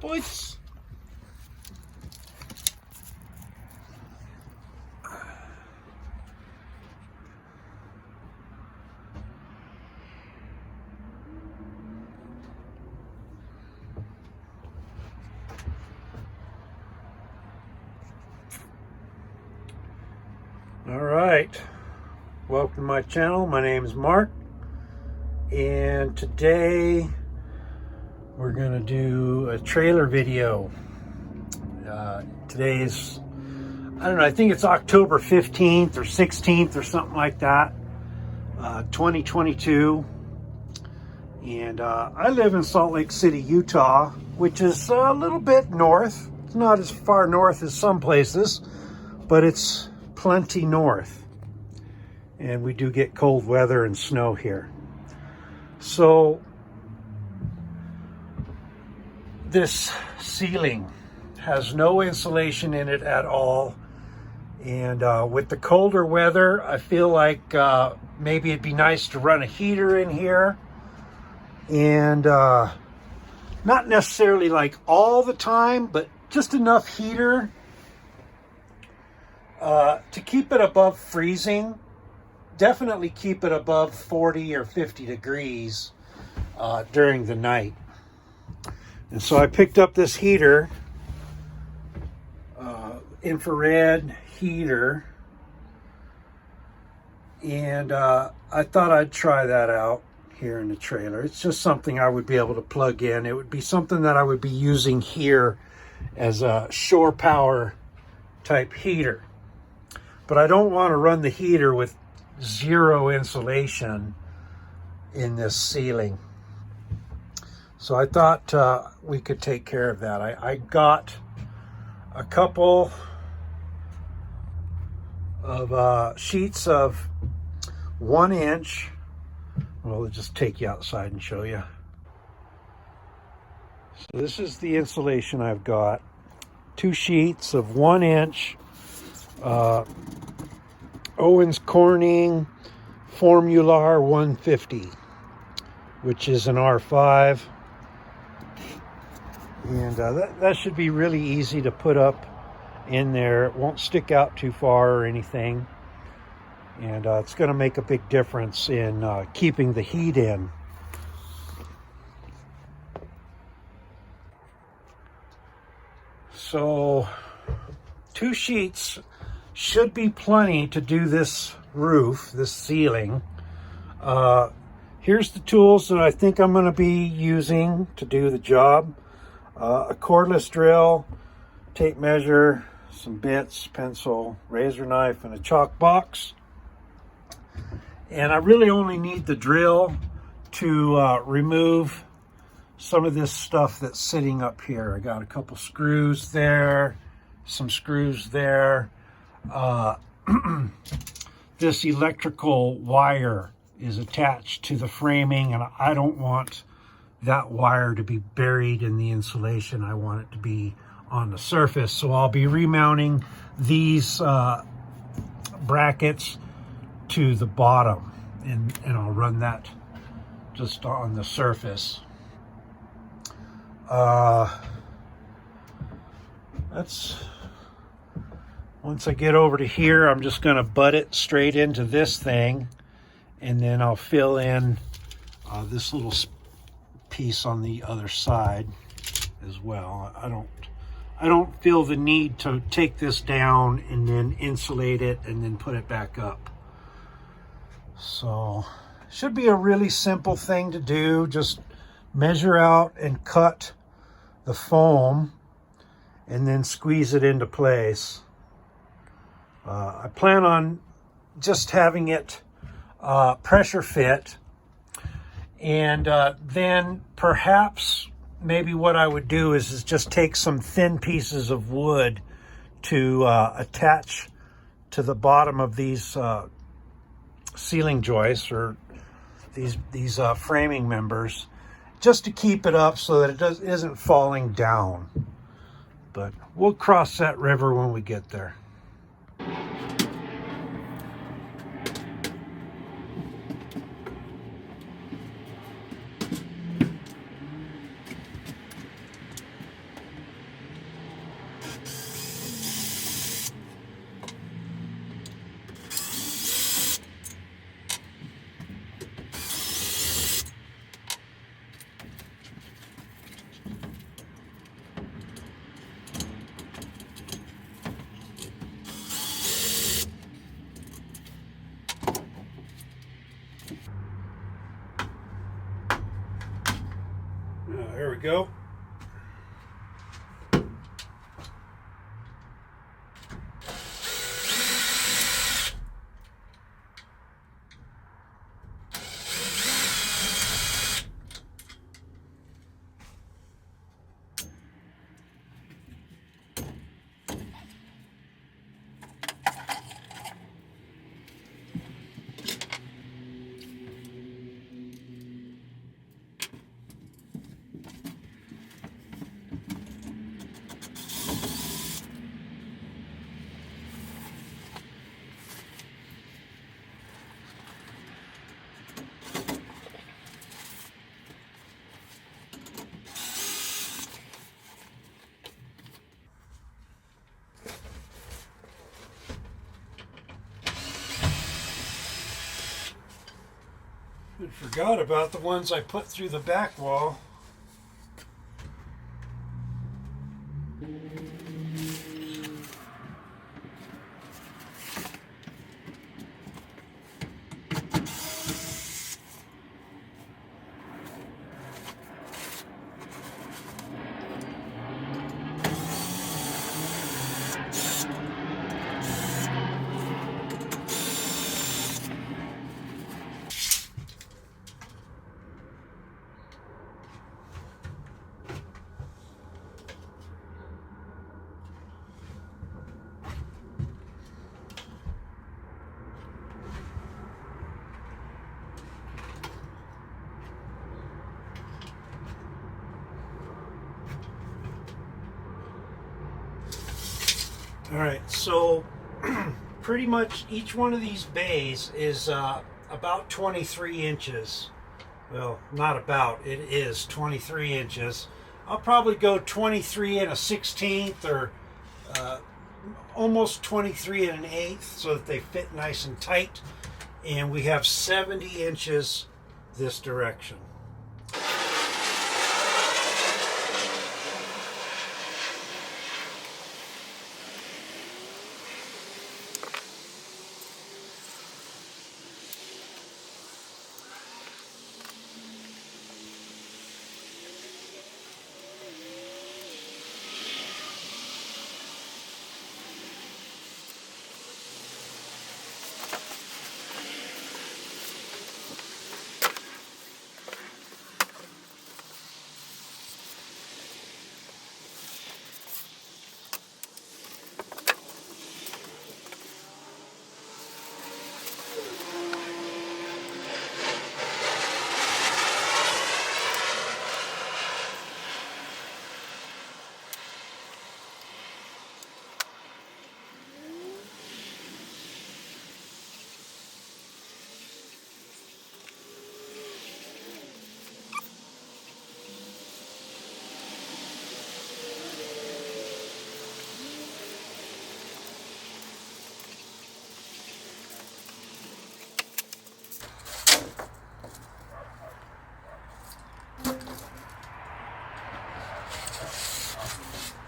boys. All right, welcome to my channel. My name is Mark, and today we're gonna do a trailer video. Today's, I don't know, I think it's October 15th or 16th or something like that, 2022. And I live in Salt Lake City, Utah, which is a little bit north. It's not as far north as some places, but it's plenty north, and we do get cold weather and snow here. So this ceiling has no insulation in it at all, and with the colder weather, I feel like maybe it'd be nice to run a heater in here, and not necessarily like all the time, but just enough heater to keep it above freezing. Definitely keep it above 40 or 50 degrees during the night. And so I picked up this heater, infrared heater, and I thought I'd try that out here in the trailer. It's just something I would be able to plug in. It would be something that I would be using here as a shore power type heater. But I don't want to run the heater with zero insulation in this ceiling. So I thought we could take care of that. I got a couple of sheets of 1 inch. Well, I'll just take you outside and show you. So this is the insulation I've got. 2 sheets of 1 inch. Owens Corning Formular 150, which is an R5, and that should be really easy to put up in there. It won't stick out too far or anything, and it's going to make a big difference in keeping the heat in. So 2 sheets should be plenty to do this roof, this ceiling. Here's the tools that I think I'm going to be using to do the job. A cordless drill, tape measure, some bits, pencil, razor knife, and a chalk box. And I really only need the drill to remove some of this stuff that's sitting up here. I got a couple screws there, some screws there. This electrical wire is attached to the framing, and I don't want that wire to be buried in the insulation. I want it to be on the surface. So I'll be remounting these brackets to the bottom, and I'll run that just on the surface. Once I get over to here, I'm just going to butt it straight into this thing, and then I'll fill in this little piece on the other side as well. I don't feel the need to take this down and then insulate it and then put it back up. So should be a really simple thing to do. Just measure out and cut the foam and then squeeze it into place. I plan on just having it pressure fit, and then perhaps maybe what I would do is just take some thin pieces of wood to attach to the bottom of these ceiling joists, or these framing members, just to keep it up so that it isn't falling down. But we'll cross that river when we get there. we go. I forgot about the ones I put through the back wall. All right, so pretty much each one of these bays is about 23 inches. Well, not about, it is 23 inches. I'll probably go 23 and a 16th or almost 23 and an eighth so that they fit nice and tight. And we have 70 inches this direction.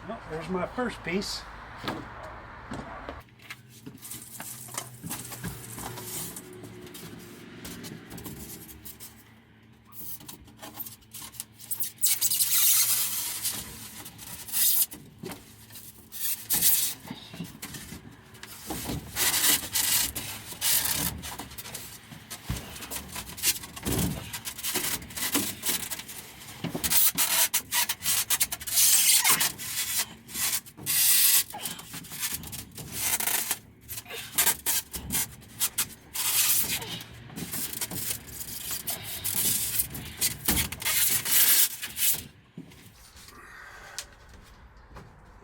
Well, there's my first piece.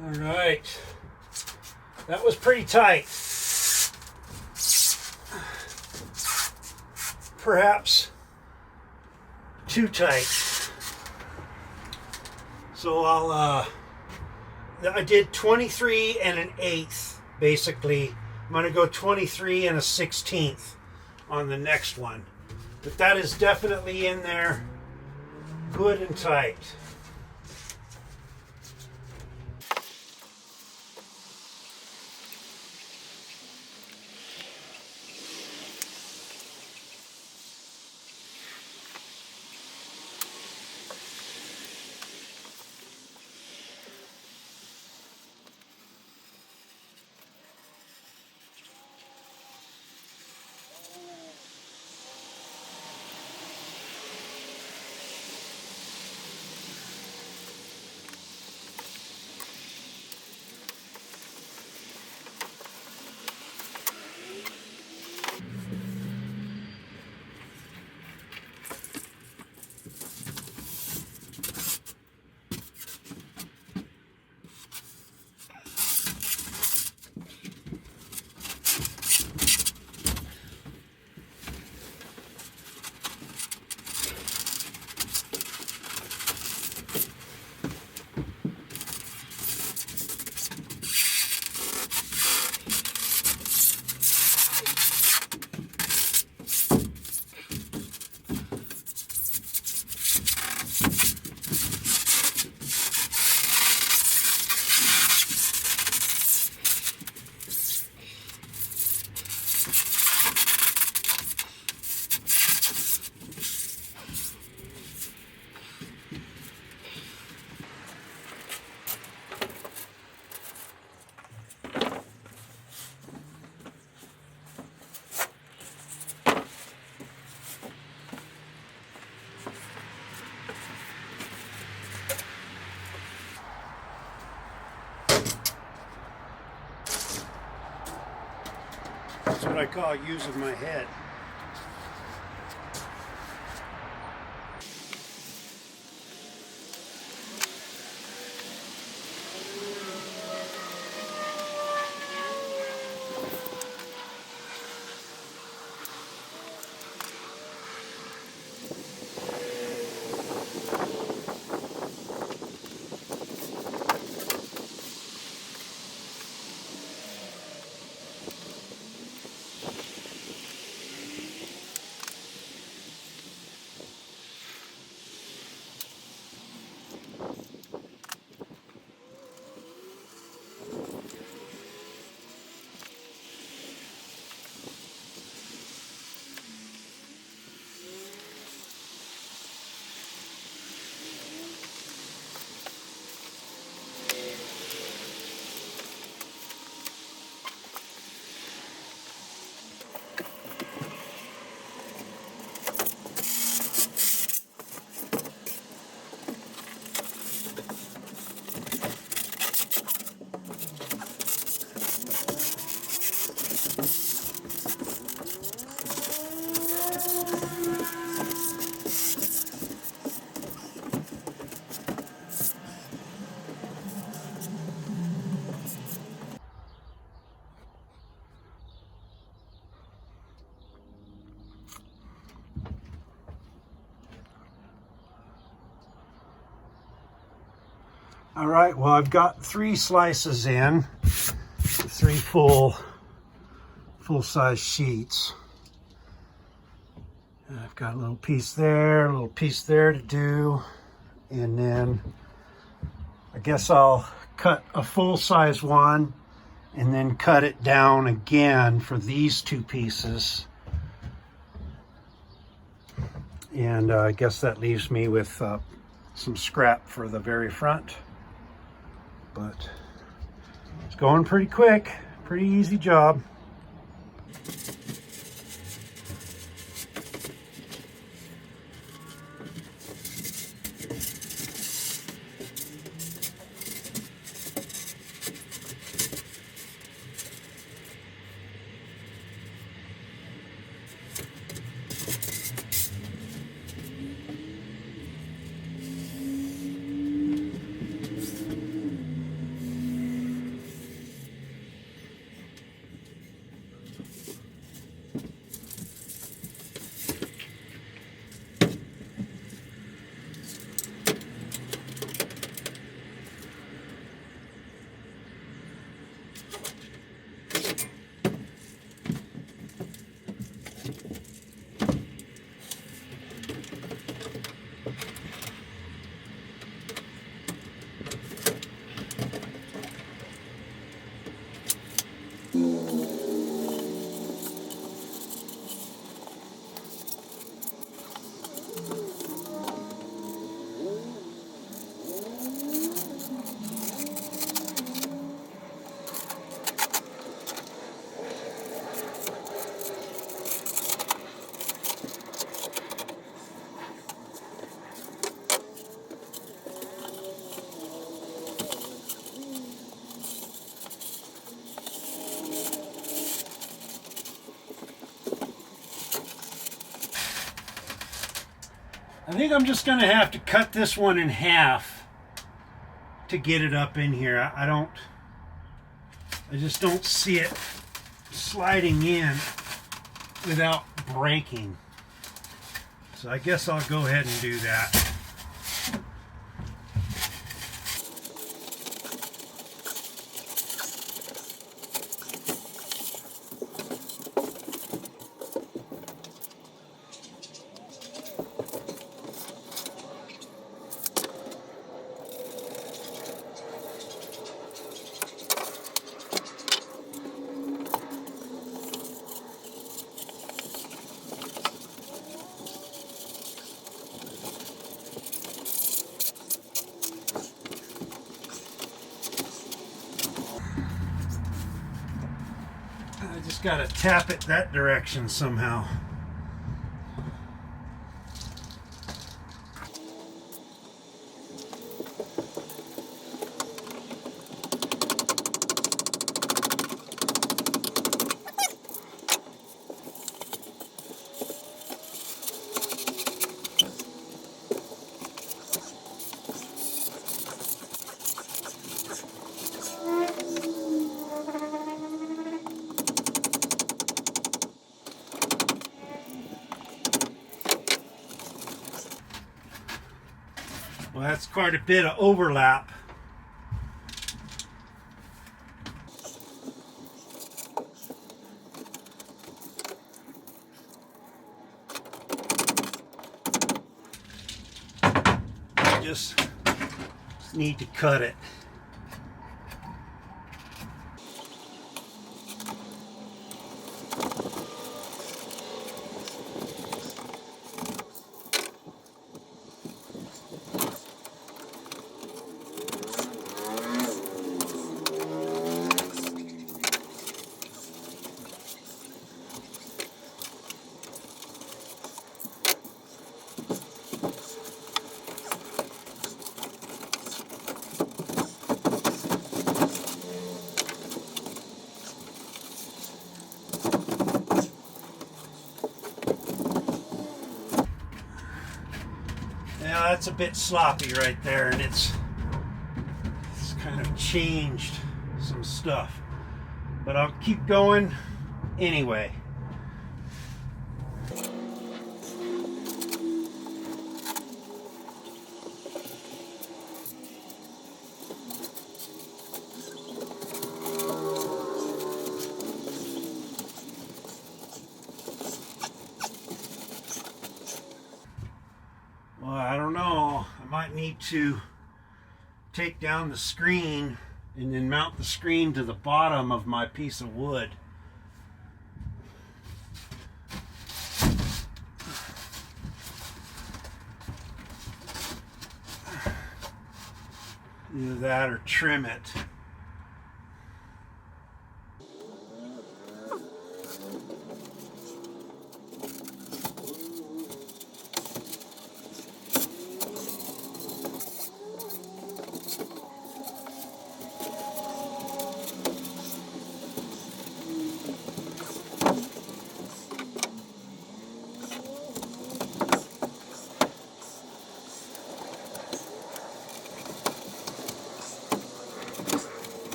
All right, that was pretty tight. Perhaps too tight. So I did 23 and an eighth, basically. I'm gonna go 23 and a 16th on the next one. But that is definitely in there good and tight. That's what I call using my head. All right, well, I've got 3 slices in, 3 full-size sheets. I've got a little piece there, a little piece there to do, and then I guess I'll cut a full-size one and then cut it down again for these 2 pieces. And I guess that leaves me with some scrap for the very front. But it's going pretty quick, pretty easy job. I think I'm just going to have to cut this one in half to get it up in here. I just don't see it sliding in without breaking. So I guess I'll go ahead and do that. I just got to tap it that direction somehow. Well, that's quite a bit of overlap. Just need to cut it. Now that's a bit sloppy right there, and it's kind of changed some stuff. But I'll keep going anyway. Well, I don't know. I might need to take down the screen and then mount the screen to the bottom of my piece of wood. Either that or trim it.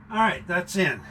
All right, that's in.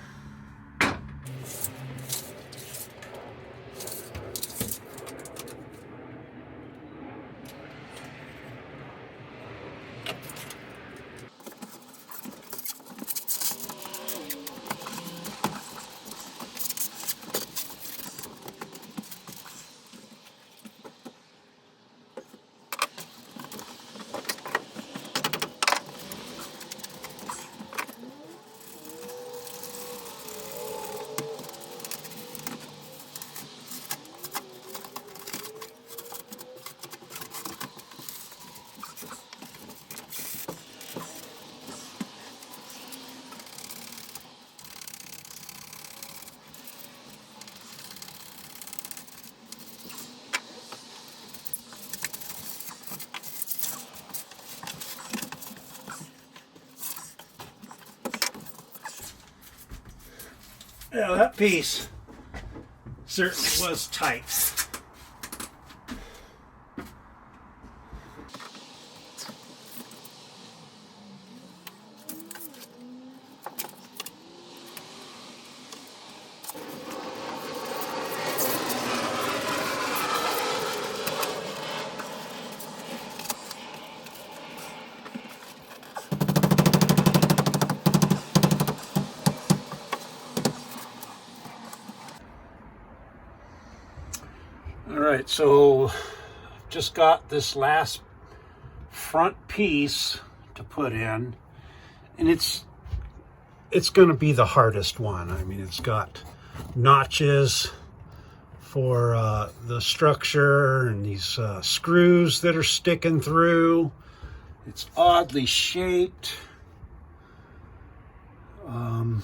Yeah, that piece certainly was tight. All right, so just got this last front piece to put in, and it's going to be the hardest one. I mean, it's got notches for the structure and these screws that are sticking through. It's oddly shaped. I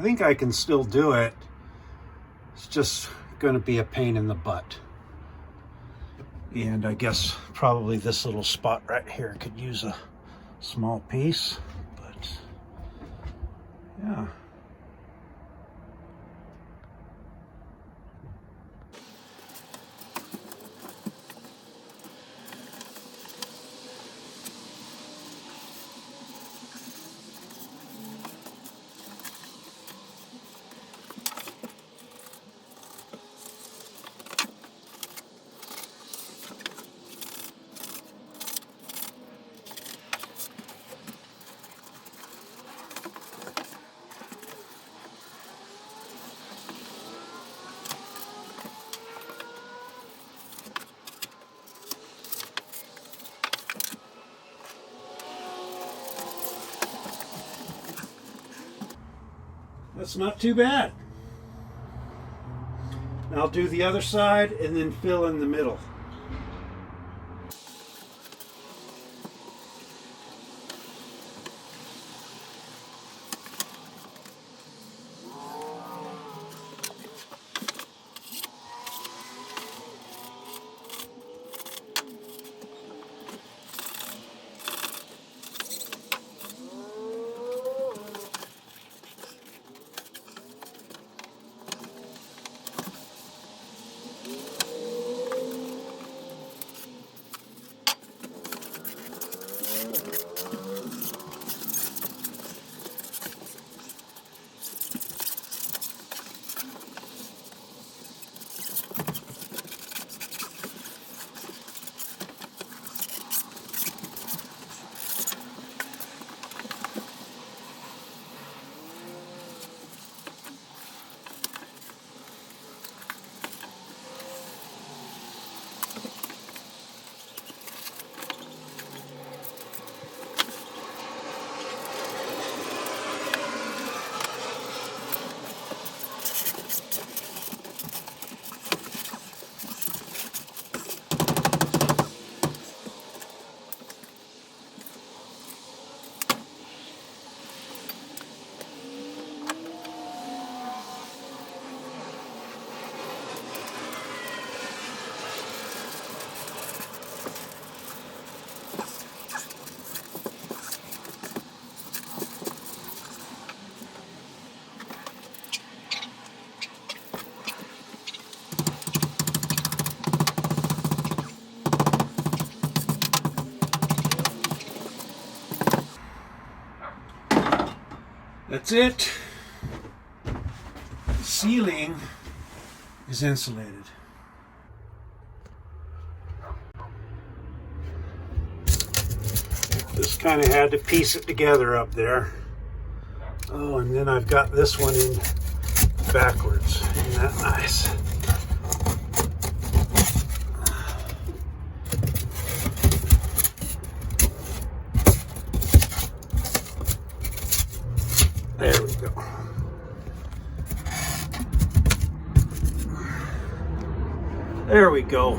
think I can still do it. It's just going to be a pain in the butt. And I guess probably this little spot right here could use a small piece, but yeah. That's not too bad. Now I'll do the other side and then fill in the middle. That's it. The ceiling is insulated. Just kind of had to piece it together up there. Oh, and then I've got this one in backwards. Isn't that nice? There we go. There we go.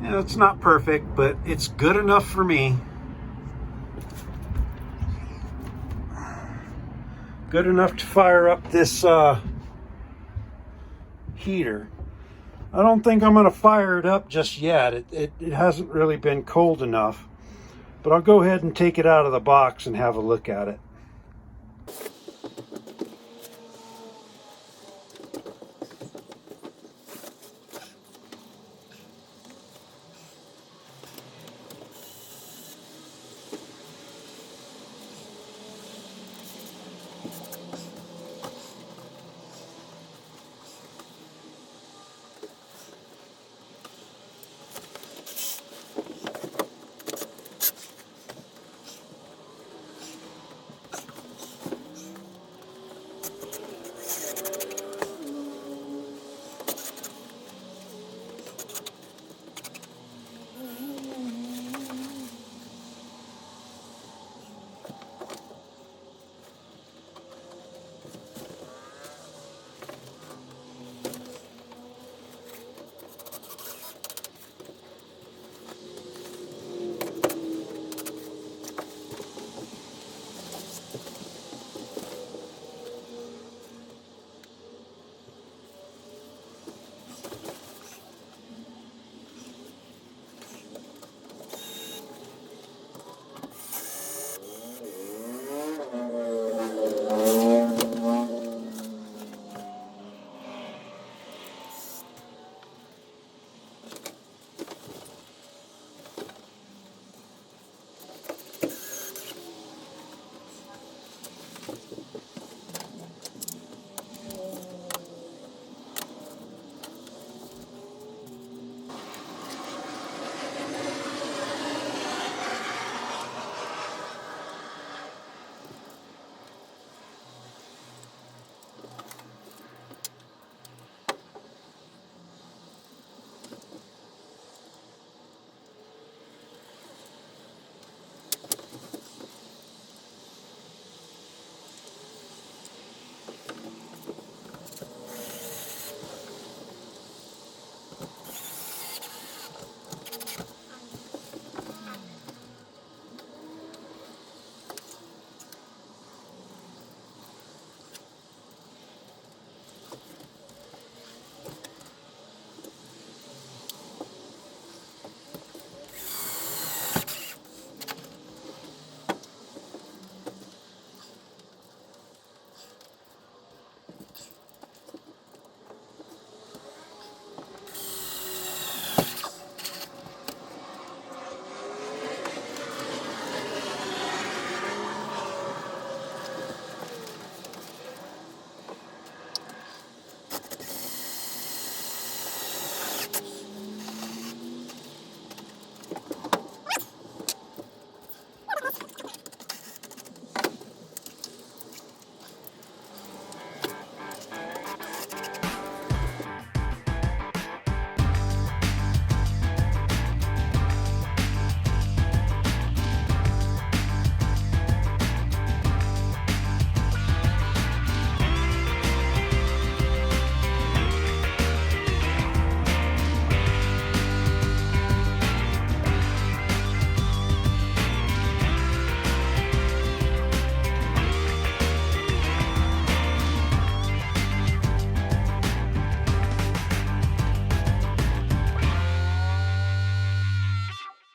Yeah, it's not perfect, but it's good enough for me. Good enough to fire up this heater. I don't think I'm going to fire it up just yet. It hasn't really been cold enough. But I'll go ahead and take it out of the box and have a look at it.